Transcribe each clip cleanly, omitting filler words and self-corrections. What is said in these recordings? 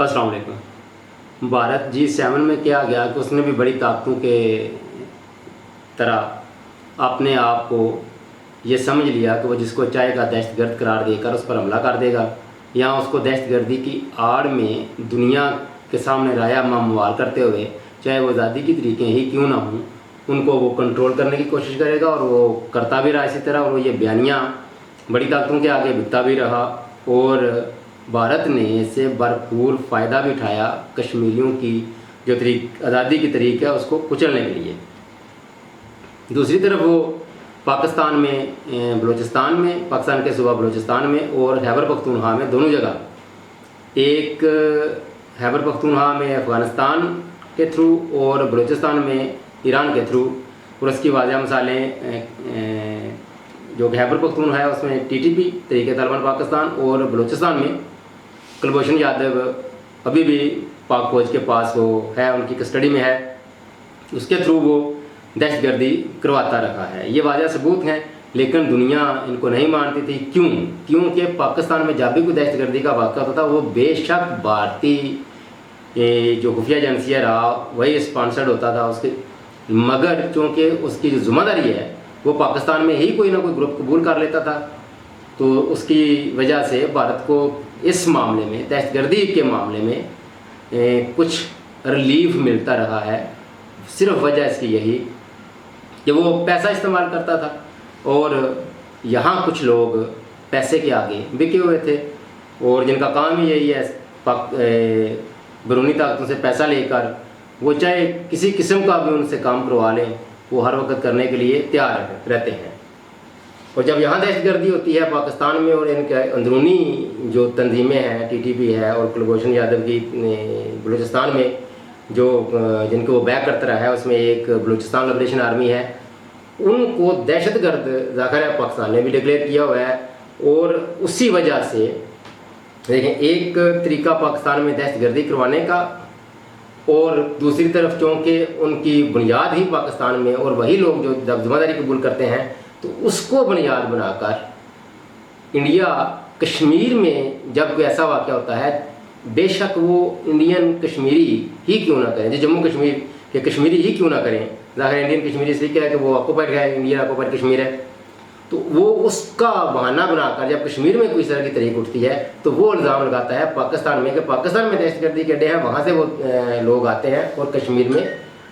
अस्सलाम वालेकुम। भारत G7 में क्या गया कि उसने भी बड़ी ताकतों के तरह अपने आप को ये समझ लिया कि वो जिसको चाहेगा दहशतगर्द करार देकर उस पर हमला कर देगा, या उसको दहशतगर्दी की आड़ में दुनिया के सामने राया मवाल करते हुए, चाहे वो आज़ादी की तरीके ही क्यों ना हों, उनको वो कंट्रोल करने की कोशिश करेगा। और वो करता भी रहा इसी तरह, और वो ये बयानियाँ बड़ी ताकतों के आगे बिकता भी रहा। और भारत ने इससे भरपूर फ़ायदा भी उठाया कश्मीरियों की जो आज़ादी की तरीक़ है उसको कुचलने के लिए। दूसरी तरफ वो पाकिस्तान में बलूचिस्तान में, पाकिस्तान के सूबा बलूचिस्तान में और खैबर पख्तूनख्वा में, दोनों जगह, एक खैबर पख्तूनख्वा में अफ़गानिस्तान के थ्रू और बलूचिस्तान में ईरान के थ्रू, और उसकी वाज़ह मिसालें जो खैबर पख्तूनख्वा है उसमें TTP तहरीक तालिबान पाकिस्तान, और बलूचिस्तान में कुलभूषण यादव अभी भी पाक फौज के पास वो है, उनकी कस्टडी में है, उसके थ्रू वो दहशतगर्दी करवाता रहा है। ये वाज़ह सबूत हैं, लेकिन दुनिया इनको नहीं मानती थी। क्योंकि पाकिस्तान में जब भी कोई दहशतगर्दी का वाक़ा होता था वो बेशक भारतीय जो खुफिया एजेंसियाँ रहा वही स्पॉन्सर्ड होता था उसके, मगर चूँकि उसकी जो ज़िम्मेदारी है वो पाकिस्तान में ही कोई ना कोई ग्रुप कबूल कर लेता था, तो उसकी वजह से भारत को इस मामले में, दहशतगर्दी के मामले में कुछ रिलीफ मिलता रहा है। सिर्फ वजह इसकी यही कि वो पैसा इस्तेमाल करता था, और यहाँ कुछ लोग पैसे के आगे बिके हुए थे, और जिनका काम ही यही है बैरूनी ताकतों से पैसा लेकर वो चाहे किसी किस्म का भी उनसे काम करवा लें, वो हर वक्त करने के लिए तैयार रहते हैं। और जब यहाँ दहशतगर्दी होती है पाकिस्तान में, और इनके अंदरूनी जो तंजीमें हैं, TTP है और कुलभूषण यादव की बलूचिस्तान में जो जिनको वो बैक करता रहा है, उसमें एक बलूचिस्तान लिबरेशन आर्मी है, उनको दहशतगर्द ज़ाहिर है पाकिस्तान ने भी डिक्लेयर किया हुआ है। और उसी वजह से देखें, एक तरीका पाकिस्तान में दहशतगर्दी करवाने का, और दूसरी तरफ चूँकि उनकी बुनियाद ही पाकिस्तान में, और वही लोग जो जब जिम्मेदारी कबूल करते हैं तो उसको बुनियाद बनाकर इंडिया कश्मीर में जब कोई ऐसा वाक़या होता है, बेशक वो इंडियन कश्मीरी ही क्यों ना करें, जो जम्मू कश्मीर के कश्मीरी ही क्यों ना करें, ज़ाहिर इंडियन कश्मीरी इसलिए क्या है कि वो ऑक्यूपाइड है, इंडिया ऑक्यूपाइड कश्मीर है, तो वो उसका बहाना बनाकर जब कश्मीर में कोई इस तरह की तहरीक उठती है तो वो इल्ज़ाम लगाता है पाकिस्तान में कि पाकिस्तान में दहशतगर्दी के अड्डे हैं, वहाँ से वो लोग आते हैं और कश्मीर में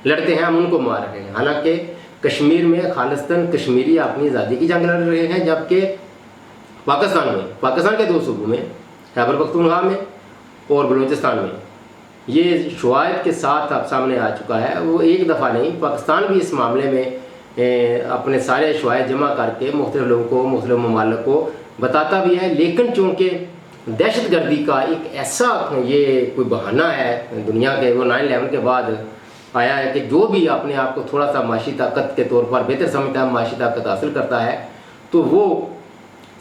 लड़ते हैं, हम उनको मार रहे हैं। हालांकि कश्मीर में खालिस्तान कश्मीरी अपनी आज़ादी की जंग लड़ रहे हैं, जबकि पाकिस्तान के दो सूबों में, खैबर पख्तूनख्वा में और बलूचिस्तान में, ये शवाहिद के साथ अब सामने आ चुका है। वो एक दफ़ा नहीं, पाकिस्तान भी इस मामले में अपने सारे शवाहिद जमा करके मुख्तलिफ लोगों को, मुख्तलिफ ममालिक को बताता भी है, लेकिन चूँकि दहशतगर्दी का एक ऐसा ये कोई बहाना है दुनिया के, वो 9/11 के बाद आया है कि जो भी अपने आप को थोड़ा सा माशी ताकत के तौर पर बेहतर समझता है, माशी ताकत हासिल करता है, तो वो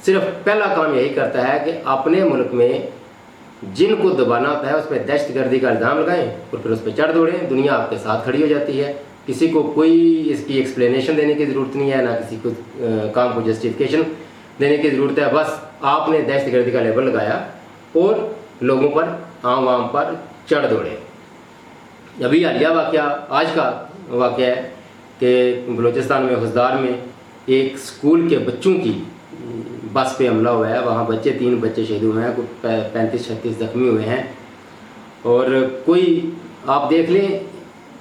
सिर्फ पहला काम यही करता है कि अपने मुल्क में जिनको दबाना होता है उस पर दहशतगर्दी का इल्ज़ाम लगाएं और फिर उस पर चढ़ दौड़ें। दुनिया आपके साथ खड़ी हो जाती है, किसी को कोई इसकी एक्सप्लेनेशन देने की ज़रूरत नहीं है, ना किसी को काम को जस्टिफिकेशन देने की ज़रूरत है। बस आपने दहशतगर्दी का लेबल लगाया और लोगों पर, आम आम पर चढ़ दौड़े। अभी हालिया वाक़या, आज का वाक़या है कि बलूचिस्तान में हुसदार में एक स्कूल के बच्चों की बस पे हमला हुआ है, वहाँ 3 बच्चे शहीद हुए हैं, कुछ 35-36 ज़ख्मी हुए हैं। और कोई आप देख लें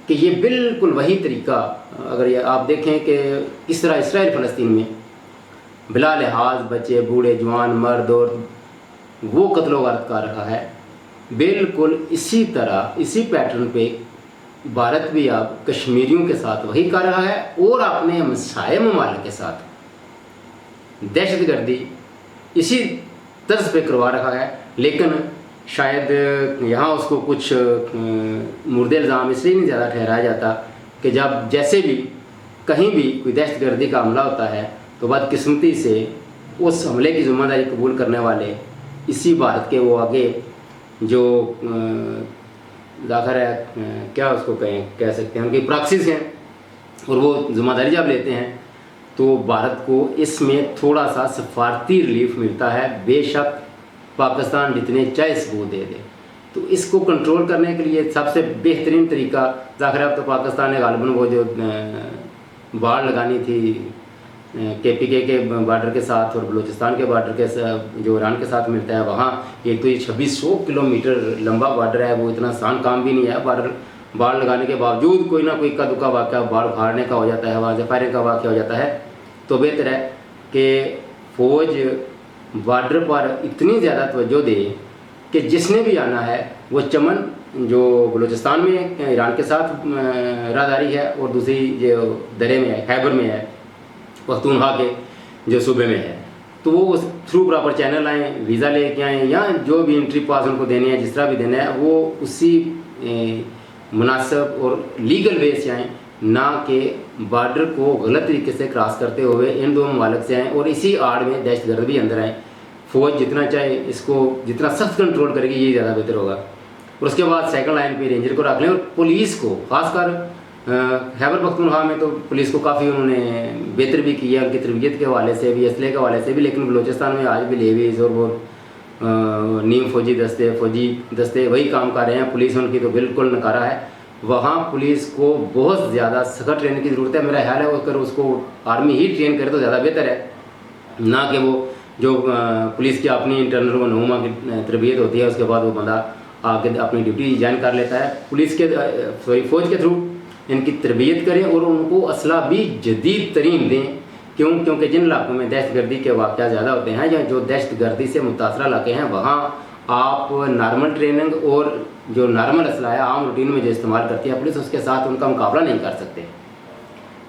कि ये बिल्कुल वही तरीका, अगर ये आप देखें कि किस तरह इसराइल फ़लस्तीन में बिला लिहाज बच्चे, बूढ़े, जवान, मर्द और वो कत्लो गारत कर रहा है, बिल्कुल इसी तरह, इसी पैटर्न पे भारत भी अब कश्मीरियों के साथ वही कर रहा है और अपने हमसाये ममालिक के साथ दहशतगर्दी इसी तर्ज पे करवा रहा है। लेकिन शायद यहाँ उसको कुछ मुर्दे इल्ज़ाम इसलिए नहीं ज़्यादा ठहराया जाता कि जब जैसे भी कहीं भी कोई दहशतगर्दी का हमला होता है तो बदकिस्मती से उस हमले की ज़िम्मेदारी कबूल करने वाले इसी भारत के वो आगे जो ज़ाहिर है क्या उसको कह सकते हैं, उनकी प्रॉक्सीज़ हैं, और वो ज़िम्मेदारी जब लेते हैं तो भारत को इसमें थोड़ा सा सफारती रिलीफ मिलता है, बेशक पाकिस्तान जितने चाहे सबूत दे दे। تو اس کو کنٹرول کرنے کے لیے سب سے بہترین طریقہ ظاہر اب تو پاکستان نے غالباً وہ جو باڑ لگانی تھی KPK کے بارڈر کے ساتھ اور بلوچستان کے بارڈر کے جو ایران کے ساتھ ملتا ہے وہاں، ایک تو یہ 2600 کلومیٹر لمبا بارڈر ہے، وہ اتنا آسان کام بھی نہیں ہے۔ باڑ لگانے کے باوجود کوئی نہ کوئی اکا دکا واقعہ باڑ اکھاڑنے کا ہو جاتا ہے، وہاں سے فائرنگ کا واقعہ ہو جاتا ہے۔ تو بہتر ہے کہ فوج بارڈر پر اتنی زیادہ توجہ دے کہ جس نے بھی آنا ہے وہ چمن جو بلوچستان میں ایران کے ساتھ راہداری ہے اور دوسری جو درے میں ہے، خیبر میں ہے، پختونخوا کے جو صوبے میں ہے، تو وہ اس تھرو پراپر چینل آئیں، ویزا لے کے آئیں، یا جو بھی انٹری پاس ان کو دینے ہیں، جس طرح بھی دینا ہے وہ اسی مناسب اور لیگل وے سے آئیں، نہ کہ بارڈر کو غلط طریقے سے کراس کرتے ہوئے ان دو ممالک سے آئیں اور اسی آڑ میں دہشت گرد بھی اندر آئیں۔ فوج جتنا چاہے اس کو جتنا سخت کنٹرول کرے گی یہی زیادہ بہتر ہوگا۔ اور اس کے بعد سیکنڈ لائن پہ رینجر کو رکھ لیں، اور پولیس کو خاص کر خیبر پختونخوا میں تو پولیس کو کافی انہوں نے بہتر بھی کیا، ان کی تربیت کے حوالے سے بھی، اسلحے کے حوالے سے بھی، لیکن بلوچستان میں آج بھی لیویز اور وہ نیم فوجی دستے وہی کام کر رہے ہیں۔ پولیس ان کی تو بالکل نکارہ ہے۔ وہاں پولیس کو بہت زیادہ سخت ٹریننگ کی ضرورت ہے۔ میرا خیال ہے اگر اس کو آرمی ہی ٹرین کرے تو زیادہ بہتر ہے، نہ کہ وہ جو پولیس کی اپنی انٹرنل و نہما کی تربیت ہوتی ہے اس کے بعد وہ بندہ آ کے اپنی ڈیوٹی جوائن کر لیتا ہے۔ پولیس کے فوج کے تھرو ان کی تربیت کریں اور ان کو اسلحہ بھی جدید ترین دیں، کیونکہ جن علاقوں میں دہشت گردی کے واقعات زیادہ ہوتے ہیں یا جو دہشت گردی سے متاثرہ علاقے ہیں وہاں آپ نارمل ٹریننگ اور جو نارمل اسلحہ ہے عام روٹین میں جو استعمال کرتی ہے پولیس، اس کے ساتھ ان کا مقابلہ نہیں کر سکتے۔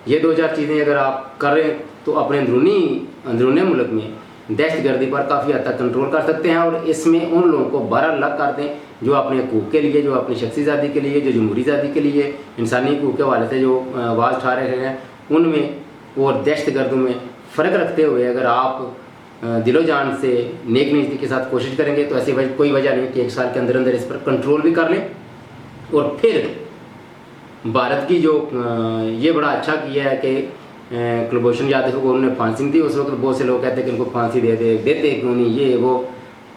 یہ دو چار چیزیں اگر آپ کر رہے ہیں تو اپنے اندرون ملک میں دہشت گردی پر کافی حد تک کنٹرول کر سکتے ہیں، اور اس میں ان لوگوں کو بہرحال الگ کر دیں جو اپنے حقوق کے لیے، جو اپنی شخصی آزادی کے لیے، جو جمہوری آزادی کے لیے، انسانی حقوق کے حوالے سے جو آواز اٹھا رہے ہیں ان میں اور دہشت گردوں میں فرق رکھتے ہوئے اگر آپ دل و جان سے نیک نیتی کے ساتھ کوشش کریں گے تو ایسی کوئی وجہ نہیں کہ 1 سال کے اندر اندر اس پر کنٹرول بھی کر لیں۔ اور پھر بھارت کی جو یہ بڑا اچھا کیا ہے کہ کلبھوشن یادو کو انہوں نے پھانسی نہیں دی۔ اس وقت بہت سے لوگ کہتے ہیں کہ ان کو پھانسی دیتے کیوں نہیں، یہ وہ،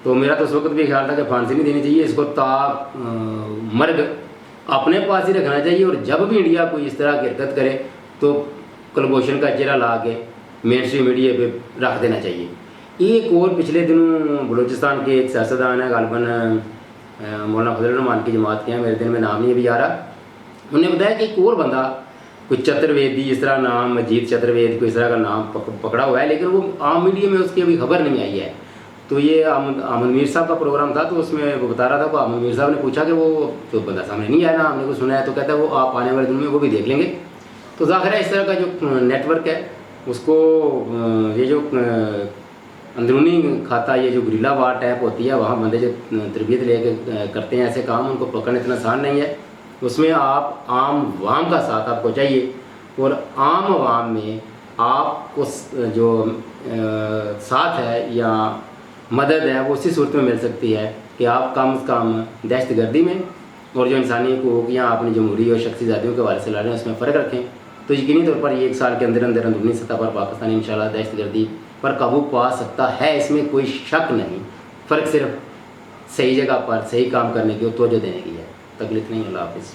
تو میرا تو اس وقت بھی خیال تھا کہ پھانسی نہیں دینی چاہیے، اس کو تا مرگ اپنے پاس ہی رکھنا چاہیے، اور جب بھی انڈیا کوئی اس طرح کی حرکت کرے تو کلبھوشن کا چہرہ لا کے مین اسٹریم میڈیا پہ رکھ دینا چاہیے۔ ایک اور پچھلے دنوں بلوچستان کے ایک سیاستدان ہیں، غالباً مولانا فضل الرحمان کی جماعت کے ہیں، میرے دل میں نام نہیں ابھی آ رہا، انہوں نے بتایا کہ ایک اور بندہ کوئی چترویدی اس طرح نام، اجیت چتروید کوئی اس طرح کا نام پکڑا ہوا ہے، لیکن وہ عام میڈیا میں اس کی ابھی خبر نہیں آئی ہے۔ تو یہ احمد میر صاحب کا پروگرام تھا تو اس میں وہ بتا رہا تھا کہ احمد میر صاحب نے پوچھا کہ وہ تو بندہ سامنے نہیں آیا نا، ہم نے کو سنا ہے، تو کہتا ہے وہ آپ آنے والے دنوں میں وہ بھی دیکھ لیں گے۔ تو ظاہر ہے اس طرح کا جو نیٹ ورک ہے اس کو یہ جو اندرونی کھاتا، یہ جو گریلا وار ٹائپ ہوتی ہے وہاں بندے جو تربیت لے کے کرتے ہیں ایسے کام، ان کو پکڑنا اتنا آسان نہیں ہے۔ اس میں آپ عام عوام کا ساتھ آپ کو چاہیے، اور عام عوام میں آپ کو جو ساتھ ہے یا مدد ہے وہ اسی صورت میں مل سکتی ہے کہ آپ کم از کم دہشت گردی میں اور جو انسانی حقوق یا اپنی جمہوری اور شخصی آزادیوں کے حوالے سے لڑ رہے ہیں اس میں فرق رکھیں۔ تو یقینی طور پر یہ 1 سال کے اندر اندر اندرونی سطح پر پاکستان انشاءاللہ دہشت گردی پر قابو پا سکتا ہے، اس میں کوئی شک نہیں۔ فرق صرف صحیح جگہ پر صحیح کام کرنے کی اور توجہ دینے کی ہے۔ تکلیف نہیں۔ اللہ حافظ۔